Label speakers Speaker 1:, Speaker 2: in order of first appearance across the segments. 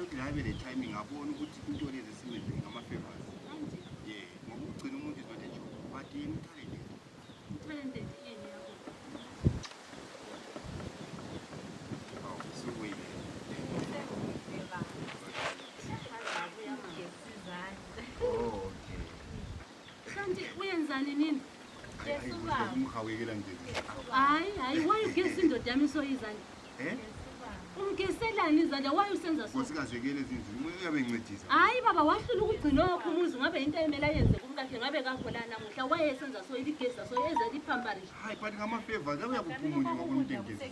Speaker 1: yokuthi ngabe le timing ngabona ukuthi into lezi simenze ngama-favors. Yeah, ngoba ugcina umuntu is not a job, but yena
Speaker 2: talented yini yakho?
Speaker 1: Sukuyile. Oh, okay.
Speaker 2: Kanti uyenzani nini?
Speaker 1: Umhawekela nje.
Speaker 2: Hayi, why ugesi indoda yami soyizandla? Umgeselani izandla, why usenza so?
Speaker 1: Kusikaziwekele ezinzini, uyabe ngincedisa.
Speaker 2: Hayi baba, wahlula ukugcina wakho umuzi ngabe into emela yenze kumkakhe ngabe kakhola namuhla wayesenza so iligesa so eza liphambarisha.
Speaker 1: Hayi, but ngama-favors uyakuphumula ngokumuntu engezisa.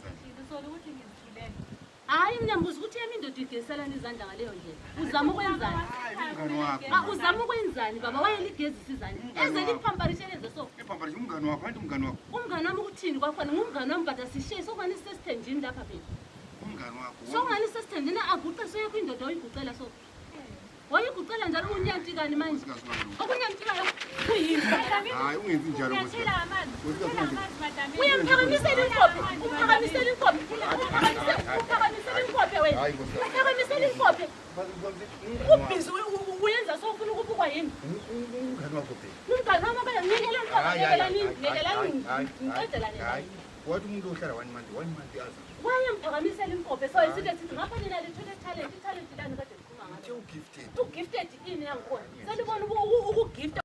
Speaker 2: Hayi mnyambuza ukuthi yami indoda igeselani izandla ngaleyo ndlela. Uzama ukwenzani?
Speaker 1: Umngani wakho.
Speaker 2: Uzama ukwenzani baba, wayeligezisa izandla. Eze liphambarisha lenze so.
Speaker 1: Ephambarisha umngani wakho, kanti umngani wakho.
Speaker 2: Umngani wami ukuthini kwakhona? Ngumngani wami but asishiye sokubani sesithenjini lapha phela.
Speaker 1: Umngani wakho.
Speaker 2: Sokubani sesithenjini aguqe so yakho indoda oyiguqela so. Wayiguqela njalo unyantikani manje. Okunyantikayo kuyini?
Speaker 1: Hayi, ungenzi njalo.
Speaker 2: Uyaphakamisela inkophe. Uphakamisela inkophe. Uphakamisela inkophe wena. Uphakamisela inkophe. Ubhizi uyenza so ufuna ukubukwa yini?
Speaker 1: Umngani wakho phela.
Speaker 2: Umngani wami ngekela inkophe, ngekela nini? Ngekela nini? Ngicedela nini?
Speaker 1: Wathi umuntu ohlala 1 month yazi.
Speaker 2: Wayemphakamisela inkophe so isithi sithi ngapha nina lithole talent lani kade likhuluma ngayo.
Speaker 1: Ugifted.
Speaker 2: Ugifted ini yangikhona? Selibona ukugift